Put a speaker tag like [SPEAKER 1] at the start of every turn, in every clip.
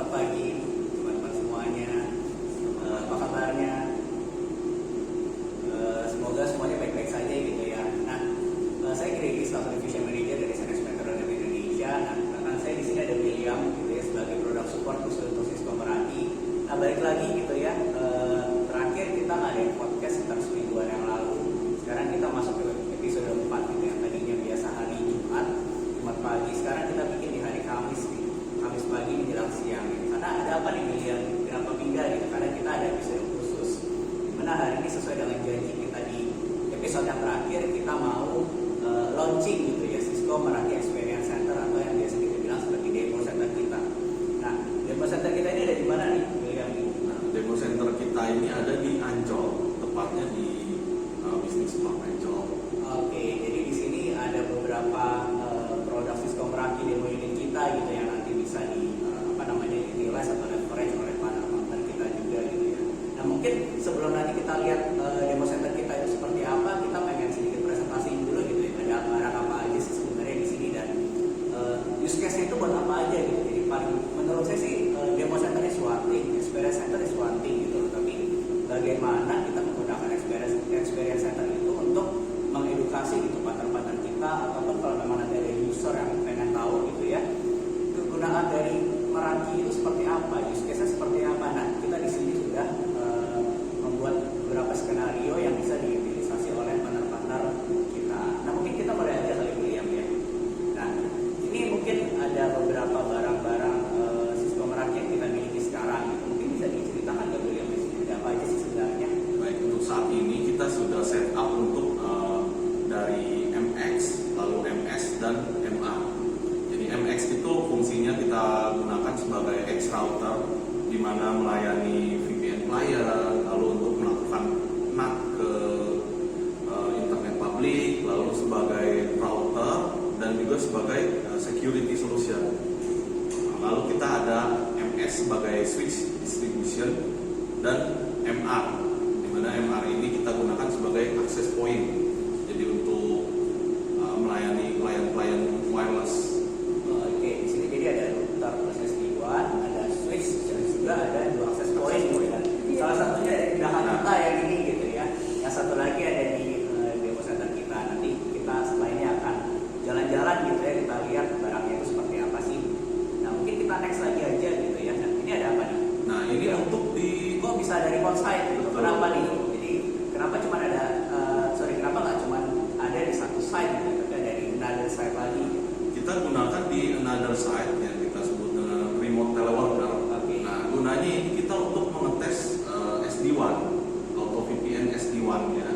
[SPEAKER 1] Selamat pagi teman-teman semuanya. Apa kabarnya? Semoga semuanya baik-baik saja gitu ya. Nah, saya Gregi, Staff Division Manager dari Senes Meteorologi Indonesia. Nah, rekan saya di sini ada William gitu ya, sebagai Product Support khusus untuk Cisco Meraki. Nah, balik lagi gitu ya. Terakhir kita ngadain podcast sekitar semingguan yang lalu. Sekarang kita masuk ke episode 4 gitu ya. Tadinya biasa hari Jumat pagi, sekarang kita bikin di hari Kamis nih. Kamis pagi menjelang siang gitu. Karena ada apa nih William? Kenapa pindah gitu? Karena kita ada episode khusus. Dimana hari ini sesuai dengan janji kita di episode yang terakhir, kita mau launching gitu ya Cisco Meraki Experience Center, atau yang biasa kita bilang seperti demo center kita. Nah, demo center kita ini ada di mana nih William?
[SPEAKER 2] Nah, demo center kita ini ada di Ancol, tepatnya di Business Park Ancol.
[SPEAKER 1] Oke, jadi di sini ada beberapa produk Cisco Meraki demo unit kita gitu yang nanti bisa dinilai atau leverage oleh para partner kita juga gitu ya. Nah, mungkin sebelum nanti kita lihat demo center kita itu seperti apa, kita pengen sedikit presentasiin dulu gitu ya. Ada barang apa aja sih sebenarnya di sini, dan use case-nya itu buat apa aja gitu. Jadi menurut saya sih demo center is one thing, experience center is one thing gitu. Tapi bagaimana kita menggunakan experience center itu untuk mengedukasi gitu partner-partner kita, ataupun kalau memang nanti ada user yang pengen tahu gitu ya, kegunaan dari Meraki itu seperti apa, use case-nya seperti apa. Nah, kita di sini sudah membuat beberapa skenario yang bisa diutilisasi oleh partner-partner kita. Nah, mungkin kita mulai aja kali William ya. Nah, ini mungkin ada beberapa barang-barang Cisco Meraki yang kita miliki sekarang gitu. Mungkin bisa diceritakan ke William di sini ada apa aja sih sebenarnya?
[SPEAKER 2] Baik, untuk saat ini kita sudah set up untuk dari MX, lalu MS dan MA. Jadi MX itu fungsinya kita gunakan sebagai X router, di mana melayani VPN client, lalu untuk melakukan NAT ke internet publik, lalu sebagai router dan juga sebagai security solution. Lalu kita ada MS sebagai switch distribution dan MR, di mana MR ini kita gunakan sebagai access point. Jadi untuk melayani klien-klien wireless.
[SPEAKER 1] Oke, di sini jadi ada router plus SD-WAN, ada switch, dan juga ada dua access point gitu ya. Salah satunya ada di belakang kita yang ini gitu ya. Yang satu lagi ada di demo center kita. Nanti kita setelah ini akan jalan-jalan gitu ya, kita lihat barangnya itu seperti apa sih. Nah, mungkin kita next lagi aja gitu ya. Nah, ini ada apa nih?
[SPEAKER 2] Nah, ini untuk di
[SPEAKER 1] kok bisa dari remote site gitu? Kenapa nih? Jadi kenapa cuma ada kenapa nggak cuma ada di satu site gitu, tapi ada di another site lagi?
[SPEAKER 2] Kita gunakan di another site yang kita sebut dengan remote teleworker.
[SPEAKER 1] Okay.
[SPEAKER 2] Nah, gunanya ini kita untuk mengetes SD-WAN atau VPN SD-WAN ya.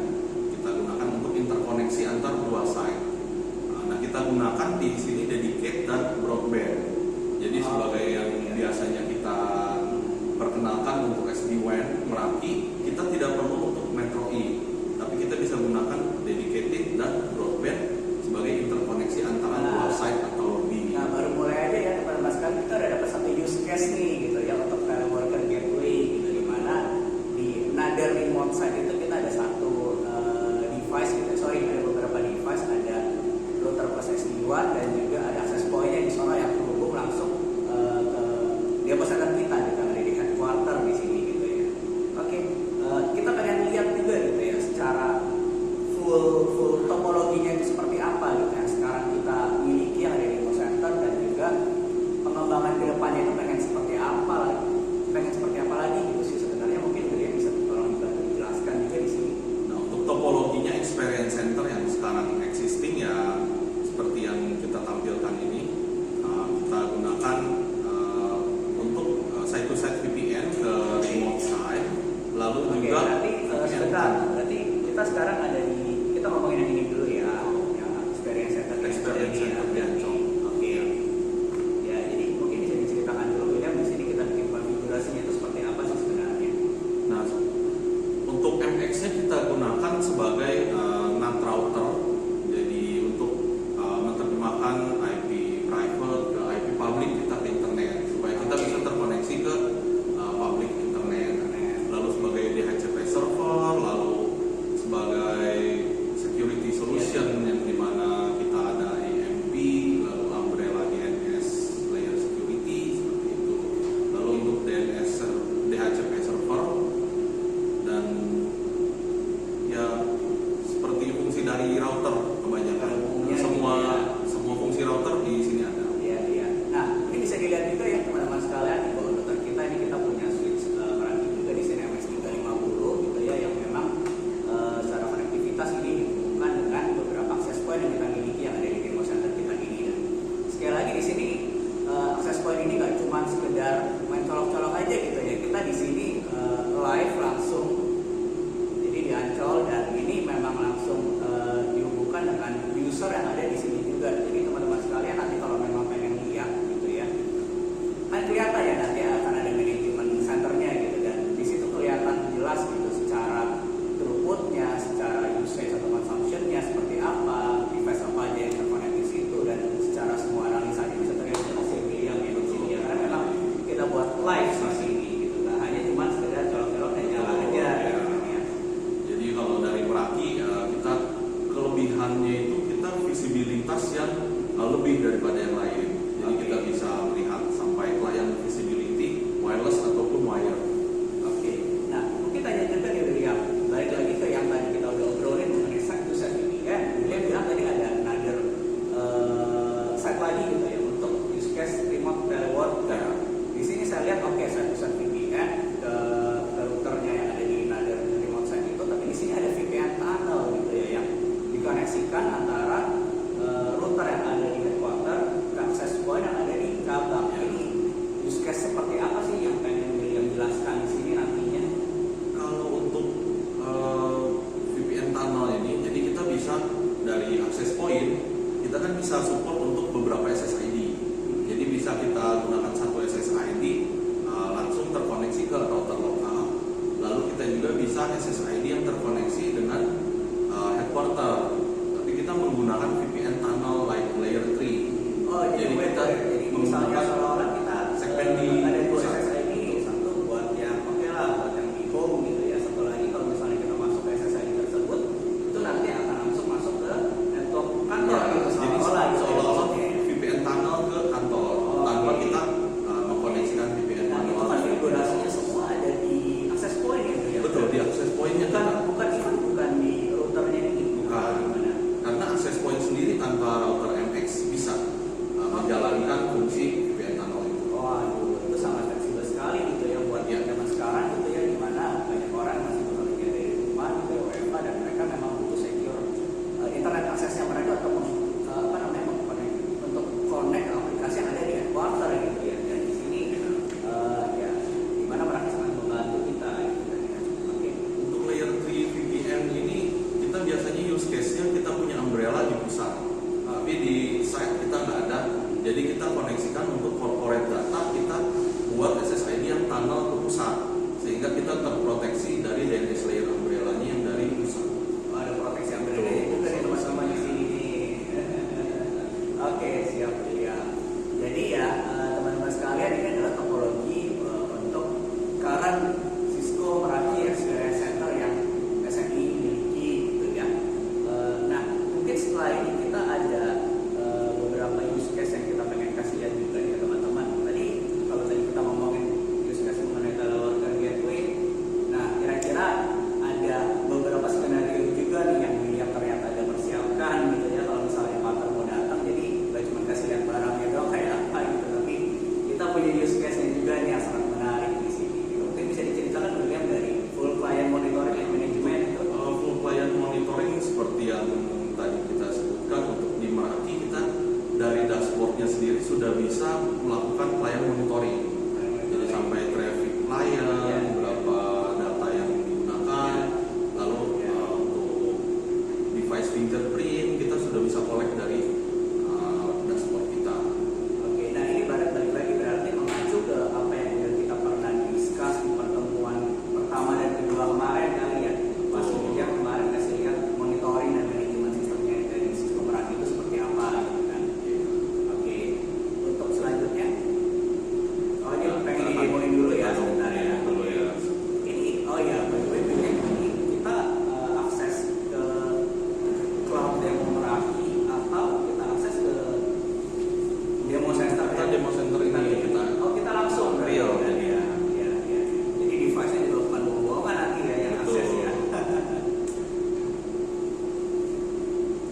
[SPEAKER 2] Kita gunakan untuk interkoneksi antar dua site. Nah, kita gunakan di sini dedicate dan broadband. Jadi sebagai yang biasanya kita perkenalkan untuk SD-WAN Meraki, kita tidak perlu untuk Metro E, tapi kita bisa gunakan dedicated dan broadband sebagai interkoneksi antara dua site atau lebih.
[SPEAKER 1] Nah, baru mulai aja ya teman-teman sekalian, kita udah dapat satu use case nih gitu ya untuk teleworker gateway gitu, di mana di another remote site itu kita ada satu device gitu. Ada beberapa device, ada router plus SD-WAN dan juga
[SPEAKER 2] kita SSID yang terkoneksi dengan headquarter, tapi kita menggunakan VPN tunnel layer 3.
[SPEAKER 1] Oh, jadi kita misalnya seolah-olah kita
[SPEAKER 2] segmen di
[SPEAKER 1] ada dua
[SPEAKER 2] pusat.
[SPEAKER 1] SSID, satu buat yang oke lah buat yang di home gitu ya. Satu lagi kalau misalnya kita masuk ke SSID tersebut, itu nanti akan langsung masuk ke network kantor
[SPEAKER 2] Ya,
[SPEAKER 1] gitu.
[SPEAKER 2] jadi seolah-olah VPN tunnel ke kantor tanpa kita mengkoneksikan VPN
[SPEAKER 1] Nah, itu
[SPEAKER 2] tunnel.
[SPEAKER 1] konfigurasinya semua ada di access point gitu ya.
[SPEAKER 2] Betul, di access point-nya
[SPEAKER 1] Bukan di routernya ini.
[SPEAKER 2] bukan.
[SPEAKER 1] Gimana?
[SPEAKER 2] Karena access point sendiri tanpa router MX bisa menjalankan fungsi VPN tunnel itu.
[SPEAKER 1] Waduh, itu sangat fleksibel sekali gitu ya buat
[SPEAKER 2] Ya.
[SPEAKER 1] zaman sekarang gitu ya, di mana banyak orang masih bekerja dari rumah gitu ya, WFH, dan mereka memang butuh secure internet aksesnya mereka untuk untuk connect aplikasi yang ada di headquarter gitu ya. Dan di sini ya dimana mereka sangat membantu kita gitu kan ya. Oke.
[SPEAKER 2] Untuk layer 3 VPN ini kita biasanya use case-nya kita punya umbrella di pusat, tapi di site kita nggak ada. Jadi kita koneksikan untuk corporate data, kita buat SSID yang tunnel ke pusat, sehingga kita terproteksi dari DNS layer umbrella-nya yang dari pusat.
[SPEAKER 1] Ada proteksi yang berbeda juga nih teman-teman di sini nih. Oke, siap ya. Jadi ya teman-teman sekalian, ini adalah topologi untuk current Cisco Meraki Experience Center yang SMI miliki gitu ya. Nah, mungkin setelah ini kita ada beberapa use case yang kita pengen kasih lihat juga ya teman-teman. Kalau tadi kita ngomongin use case mengenai teleworker gateway, nah kira-kira ada beberapa skenario juga nih yang William ternyata ada persiapkan gitu ya, kalau misalnya partner mau datang, jadi gak cuma kasih lihat barangnya doang kayak apa gitu, tapi kita punya use case-nya juga nih yang sangat menarik di sini gitu. Mungkin bisa diceritakan William dari full client monitoring and management itu.
[SPEAKER 2] Full client monitoring seperti yang tadi kita sebutkan, untuk di Meraki kita dari dashboardnya sendiri sudah bisa melakukan client monitoring. Jadi sampai traffic client, berapa data yang digunakan, lalu untuk device fingerprint kita sudah bisa collect dari dashboard kita.
[SPEAKER 1] Oke, nah ini balik lagi berarti mengacu ke apa yang udah kita pernah discuss di pertemuan pertama dan kedua kemarin kali ya. Pas William kemarin kasih lihat monitoring dan manajemen sistemnya dari Cisco Meraki itu seperti apa gitu kan. Oke, untuk selanjutnya, oh ini pengen di demoin dulu ya sebentar ya.
[SPEAKER 2] Dulu ya.
[SPEAKER 1] Ini, oh ya, by the way, William, ini kita akses ke cloud demo Meraki atau kita akses ke demo center?
[SPEAKER 2] Kita demo center ini
[SPEAKER 1] kita langsung
[SPEAKER 2] real.
[SPEAKER 1] ya. Jadi device-nya juga bukan bohongan nanti ya yang akses ya.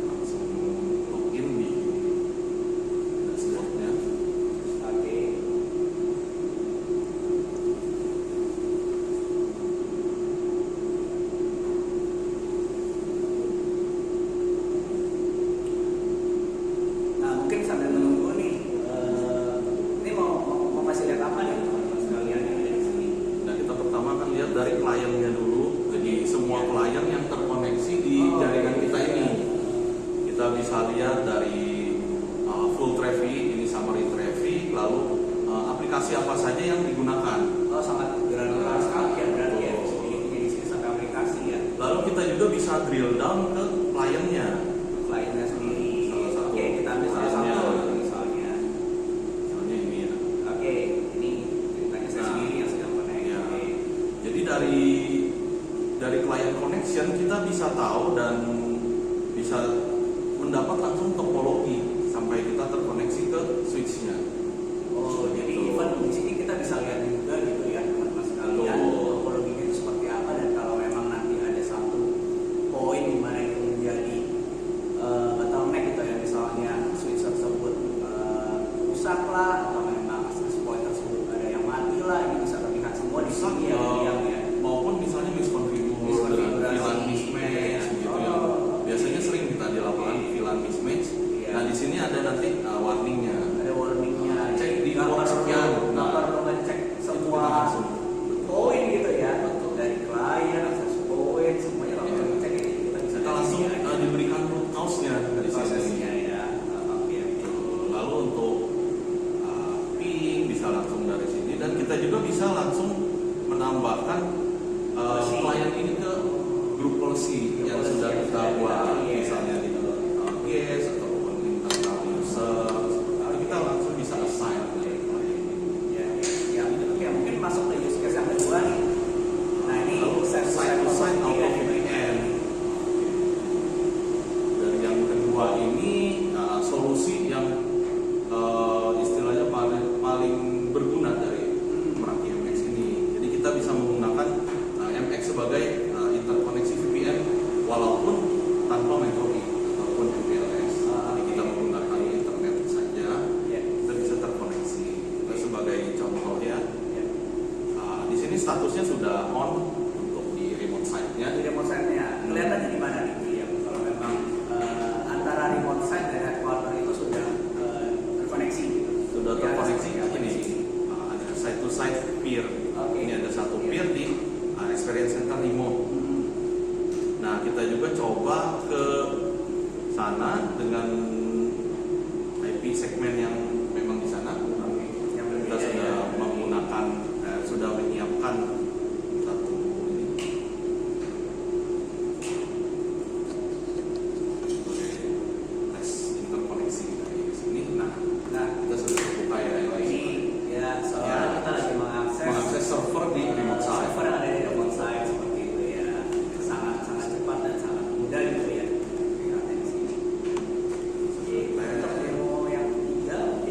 [SPEAKER 2] Langsung login di dashboardnya.
[SPEAKER 1] Oke. Nah, mungkin sambil menunggu nih, ini mau kasih lihat apa nih teman-teman sekalian yang ada di sini?
[SPEAKER 2] Nah, kita pertama akan lihat dari kliennya dulu. Jadi semua klien yang terkoneksi di jaringan kita ini, kita bisa lihat dari full traffic, ini summary traffic, lalu aplikasi apa saja yang digunakan.
[SPEAKER 1] Oh, sangat granular sekali ya berarti ya. Di sini sampai aplikasi ya.
[SPEAKER 2] Lalu kita juga bisa drill down ke kliennya.
[SPEAKER 1] Kliennya sendiri.
[SPEAKER 2] Salah satu
[SPEAKER 1] Oke, kita ambil salah
[SPEAKER 2] kliennya.
[SPEAKER 1] satu misalnya.
[SPEAKER 2] Misalnya ini ya.
[SPEAKER 1] Oke, ini ceritanya saya
[SPEAKER 2] Nah,
[SPEAKER 1] sendiri yang sedang connect.
[SPEAKER 2] ya.
[SPEAKER 1] Oke.
[SPEAKER 2] Jadi dari client connection kita bisa tahu dan bisa mendapat langsung topologi sampai kita terkoneksi ke switch-nya.
[SPEAKER 1] Oh, jadi even di sini kita bisa lihat juga gitu ya teman-teman sekalian,
[SPEAKER 2] Betul.
[SPEAKER 1] topologinya itu seperti apa, dan kalau memang nanti ada satu poin di mana itu menjadi bottleneck gitu ya, misalnya switch tersebut rusak lah, atau memang access point tersebut ada yang mati lah, ini bisa terlihat semua di sini ya.
[SPEAKER 2] Maupun misalnya misconfigure dengan VLAN mismatch gitu ya. Biasanya sering kita di lapangan VLAN mismatch.
[SPEAKER 1] Iya.
[SPEAKER 2] Nah, di sini ada nanti warningnya.
[SPEAKER 1] Ada warningnya,
[SPEAKER 2] Cek di
[SPEAKER 1] nggak
[SPEAKER 2] port
[SPEAKER 1] perlu
[SPEAKER 2] sekian.
[SPEAKER 1] nggak perlu ngecek semua
[SPEAKER 2] langsung.
[SPEAKER 1] poin gitu ya,
[SPEAKER 2] Betul.
[SPEAKER 1] dari klien, access point, semuanya kalau
[SPEAKER 2] Iya.
[SPEAKER 1] perlu cek ini kita bisa
[SPEAKER 2] Kita langsung diberikan root cause-nya dari sini.
[SPEAKER 1] prosesnya ya. Oke.
[SPEAKER 2] Lalu untuk ping bisa langsung dari sini, dan kita juga bisa langsung menambahkan klien ini ke grup policy yang sudah kita buat, misalnya di guest ataupun internal user, kita langsung bisa assign dari klien ini.
[SPEAKER 1] Ya, mungkin masuk ke use case yang kedua nih. Nah ini
[SPEAKER 2] Side to side out of VPN. Dari yang kedua ini solusi yang istilahnya paling berguna dari Meraki MX ini. Jadi kita bisa menggunakan MX sebagai interkoneksi VPN walaupun tanpa Metro E ataupun MPLS. Jadi kita menggunakan internet saja, kita bisa terkoneksi. Kita sebagai contoh ya. Di sini statusnya sudah on untuk di remote site-nya.
[SPEAKER 1] Di remote site-nya kelihatannya di mana nih ya? Kalau memang antara remote site dan headquarter itu sudah terkoneksi gitu.
[SPEAKER 2] Sudah terkoneksi ini ada site to site peer. Ini ada satu peer di Experience Center remote. Nah, kita juga coba ke sana dengan IP segmen yang memang di sana. Kita sudah menggunakan sudah menyiapkan satu ini tes interkoneksi dari sini. Nah, kita sudah buka ya
[SPEAKER 1] Ini ya soalnya kita lagi
[SPEAKER 2] mengakses server di remote site.
[SPEAKER 1] server yang ada di remote site seperti itu ya, sangat cepat dan sangat mudah gitu ya. Lihatnya di sini. Oke, untuk demo yang ketiga mungkin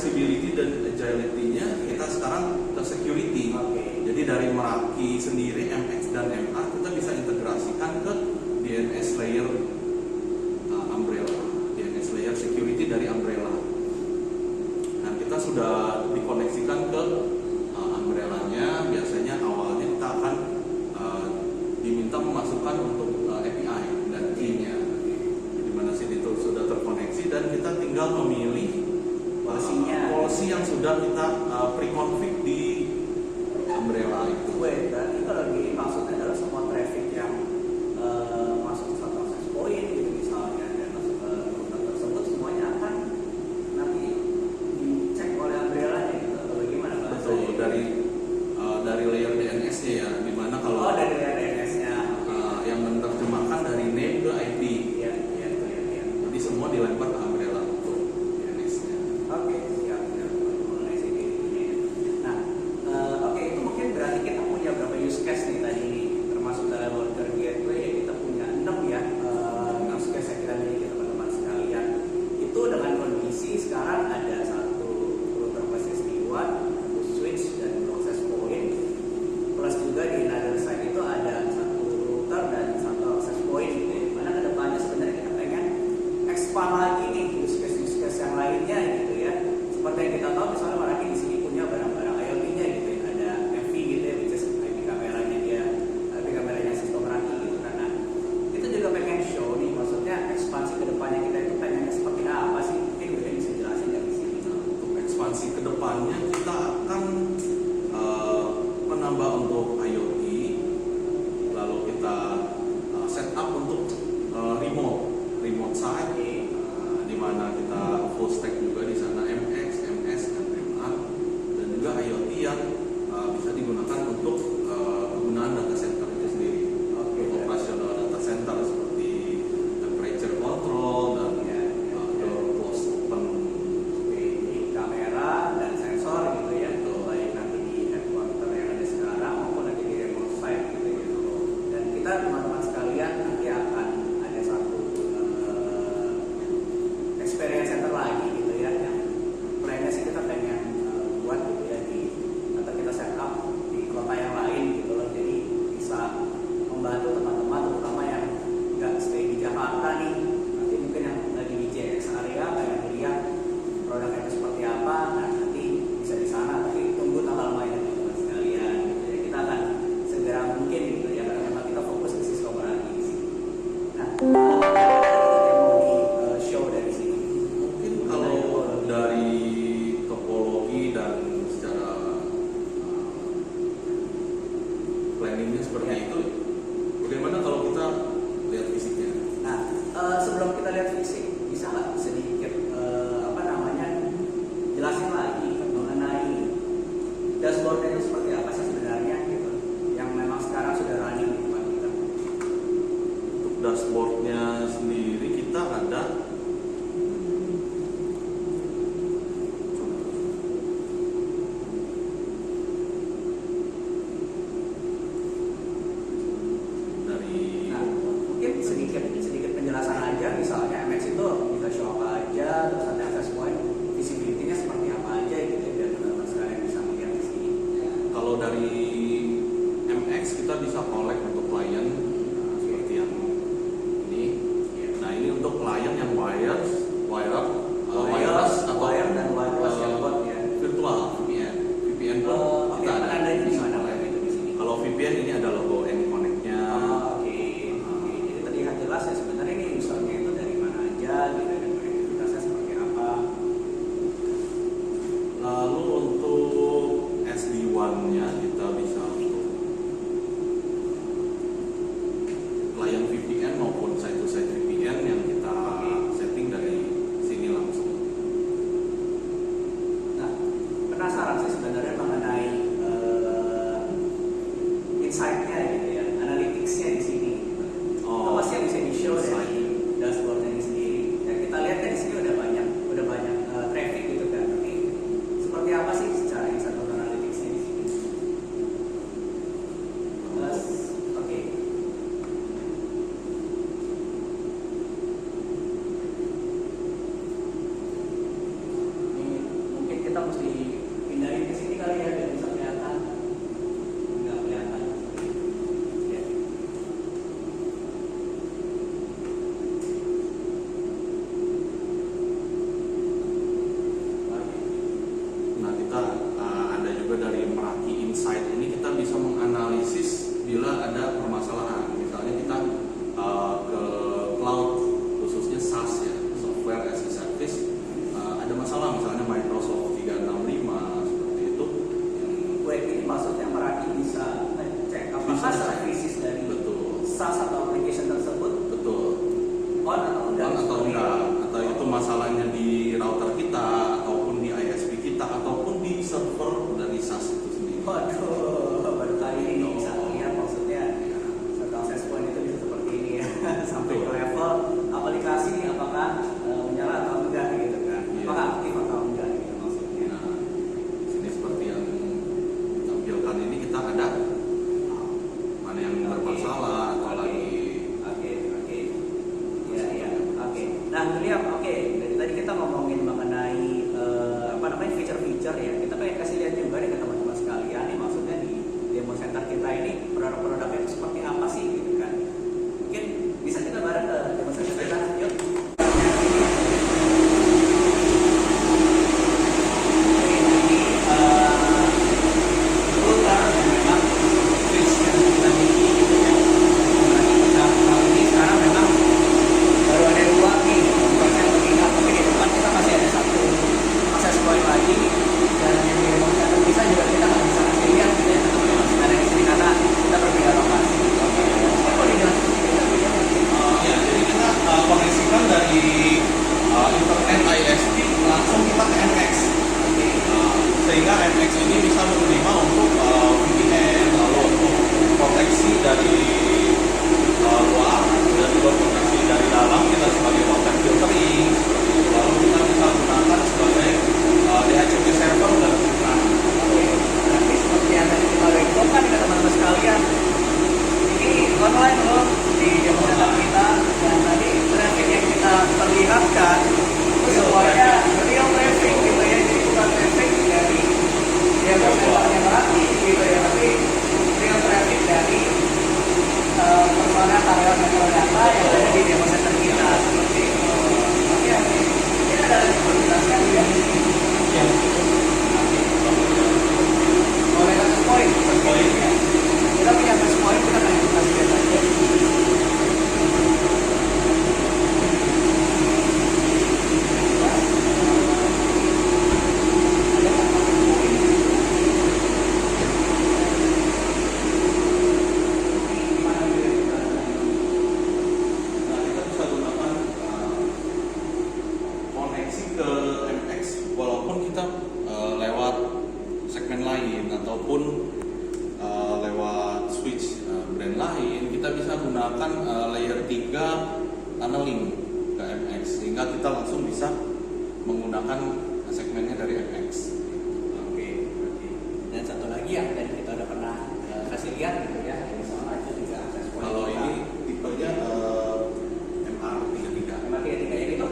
[SPEAKER 2] flexibility dan agility-nya kita sekarang ke security.
[SPEAKER 1] Oke.
[SPEAKER 2] Jadi dari Meraki sendiri MX dan MA kita bisa integrasikan ke DNS layer umbrella, DNS layer security dari umbrella. Nah, kita sudah dikoneksikan ke umbrellanya. Biasanya awalnya kita akan diminta memasukkan untuk API dan key-nya, di mana sini itu sudah terkoneksi dan kita tinggal memilih policy yang sudah kita pre-config di umbrella itu.
[SPEAKER 1] Berarti kalau gini maksudnya adalah semua traffic yang masuk ke satu akses point gitu misalnya dan masuk ke router tersebut semuanya akan nanti dicek oleh umbrella-nya gitu atau bagaimana Pak?
[SPEAKER 2] Betul, dari layer DNS-nya ya, dimana kalau
[SPEAKER 1] dari layer DNS-nya
[SPEAKER 2] yang menerjemahkan dari name ke ID.
[SPEAKER 1] Iya.
[SPEAKER 2] Jadi semua dilempar ke umbrella untuk DNS-nya.
[SPEAKER 1] Oke, siap. Mengenai security-nya ya. Nah, oke, itu mungkin berarti kita punya berapa use case nih tadi ini, termasuk dalam router gateway ya kita punya 6 ya use case yang kita miliki teman-teman sekalian. Itu dengan kondisi sekarang ada satu router basis SD1, satu switch dan 2 access point, plus juga di another side itu ada satu router dan satu access point gitu ya. Mana kedepannya sebenarnya kita pengen expand lagi nih use case yang lainnya gitu ya. Seperti yang kita tahu misalnya Meraki di sini punya barang-barang IoT-nya gitu ya. Ada MV gitu ya, which is IP kameranya dia, IP kameranya sistem Meraki gitu kan. Nah, kita juga pengen show nih, maksudnya ekspansi kedepannya kita itu pengennya seperti apa sih? Mungkin udah bisa jelasin dari sini.
[SPEAKER 2] Untuk ekspansi ke depannya kita akan menambah untuk IoT, lalu kita set up untuk remote site, di mana kita full stack juga di sana MX, MS, dan MA, dan juga IoT yang bisa digunakan untuk penggunaan data center itu sendiri. Operasional data center seperti temperature control dan door close open.
[SPEAKER 1] Kamera dan sensor gitu ya.
[SPEAKER 2] masalah, misalnya Microsoft 365 seperti itu.
[SPEAKER 1] Web ini maksudnya Meraki bisa ngecek apakah services dari
[SPEAKER 2] Betul.
[SPEAKER 1] SaaS atau application tersebut
[SPEAKER 2] Betul.
[SPEAKER 1] on atau enggak?
[SPEAKER 2] On atau enggak, atau itu masalahnya di router kita, ataupun di ISP kita, ataupun di server dari SaaS itu sendiri.
[SPEAKER 1] Waduh, baru kali ini bisa lihat maksudnya satu access point itu bisa seperti ini ya. Sampai ke level aplikasi apakah menyala atau enggak gitu kan.
[SPEAKER 2] Iya.
[SPEAKER 1] Apakah aktif atau enggak gitu maksudnya.
[SPEAKER 2] Nah, sini seperti yang ditampilkan ini kita ada mana yang bermasalah atau lagi.
[SPEAKER 1] Oke. Ya, ya. Oke. Nah, William, oke. Dari tadi kita ngomongin mengenai feature-feature ya. Kita pengen kasih lihat juga nih ke teman-teman sekalian nih, maksudnya di demo center kita ini produk-produknya itu seperti apa sih gitu kan. Mungkin bisa kita bareng ke demo center kita. Yuk.
[SPEAKER 2] Koneksikan dari internet ISP langsung kita ke MX, sehingga MX ini bisa menerima untuk VPN, lalu untuk proteksi dari luar dan juga proteksi dari dalam kita sebagai content filtering seperti itu. Lalu kita bisa gunakan sebagai DHCP server dan lain-lain.
[SPEAKER 1] Tapi seperti yang tadi kita infokan ke teman-teman sekalian, ini online loh di demo center kita, dan tadi traffic yang kita perlihatkan itu semuanya real traffic gitu ya, jadi bukan traffic dari demo centernya Meraki gitu ya, tapi real traffic dari personal karyawan metro data yang ada di demo center kita seperti itu. Oke, ini ada lagi penjelasan ya. Oleh access point, ya. Kita punya access point, kita akan kasih lihat aja.
[SPEAKER 2] Nah, kita bisa gunakan koneksi ke MX walaupun kita lewat segmen lain ataupun lewat switch brand lain, kita bisa gunakan layer 3 tunneling ke MX sehingga kita langsung bisa menggunakan segmennya dari MX.
[SPEAKER 1] Oke. Dan satu lagi yang tadi kita udah pernah kasih lihat gitu ya, ini sama aja juga access point.
[SPEAKER 2] Kalau ini tipenya MR33.
[SPEAKER 1] MR33 yang itu.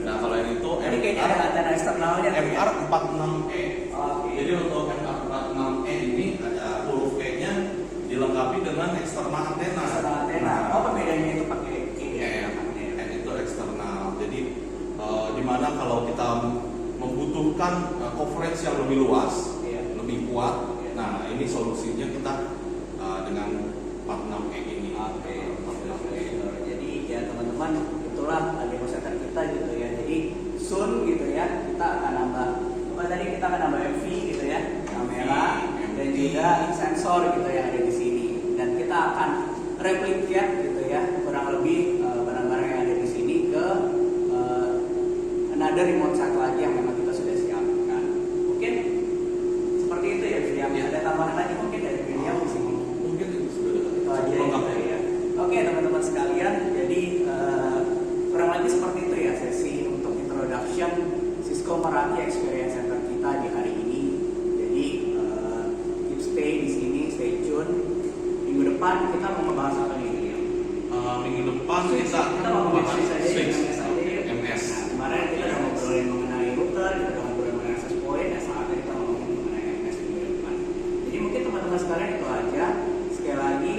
[SPEAKER 2] Nah, kalau yang itu
[SPEAKER 1] Ini kayaknya ada antena eksternalnya.
[SPEAKER 2] MR46E.
[SPEAKER 1] Oke.
[SPEAKER 2] Jadi untuk MR46E ini ada huruf E-nya dilengkapi dengan eksternal antena.
[SPEAKER 1] Eksternal antena. Oh, perbedaannya itu pakai E ya.
[SPEAKER 2] N itu eksternal. Jadi di mana kalau kita membutuhkan coverage yang lebih luas,
[SPEAKER 1] Iya.
[SPEAKER 2] lebih kuat,
[SPEAKER 1] Iya.
[SPEAKER 2] nah ini solusinya kita dengan 46E ini.
[SPEAKER 1] Oke. Jadi ya teman-teman, itulah demo center kita gitu ya. Jadi soon gitu ya, kita akan nambah kita akan nambah MV gitu ya, kamera dan juga sensor gitu yang ada di sini, dan kita akan replicate gitu ya kurang lebih barang-barang yang ada di sini ke another remote site lagi yang memang kita sudah siapkan. Mungkin seperti itu ya William.
[SPEAKER 2] Ya.
[SPEAKER 1] Ada tambahan lagi mungkin dari William di sini?
[SPEAKER 2] Mungkin itu sudah
[SPEAKER 1] Itu aja
[SPEAKER 2] lengkap
[SPEAKER 1] gitu
[SPEAKER 2] ya.
[SPEAKER 1] ya. Oke teman-teman sekalian, jadi kurang lebih seperti itu ya sesi untuk introduction Cisco Meraki Experience Center kita di hari ini. Jadi keep stay di sini, stay tune. Minggu depan kita mau membahas apa nih William?
[SPEAKER 2] Minggu depan
[SPEAKER 1] Kita mau membahas
[SPEAKER 2] switch
[SPEAKER 1] MS.
[SPEAKER 2] MS.
[SPEAKER 1] Nah, kemarin kita udah ngobrolin mengenai router, kita udah ngobrolin mengenai access point, ya saatnya kita ngomongin mengenai MS minggu depan. Jadi mungkin teman-teman sekalian itu aja. Sekali lagi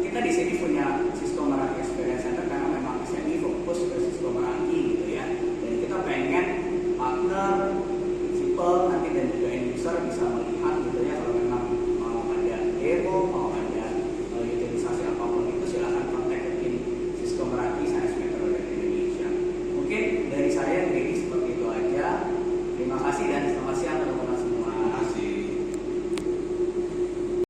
[SPEAKER 1] kita di sini punya Cisco Meraki Experience Center karena memang SMI fokus ke Cisco Meraki gitu ya. Dan kita pengen partner, principal nanti dan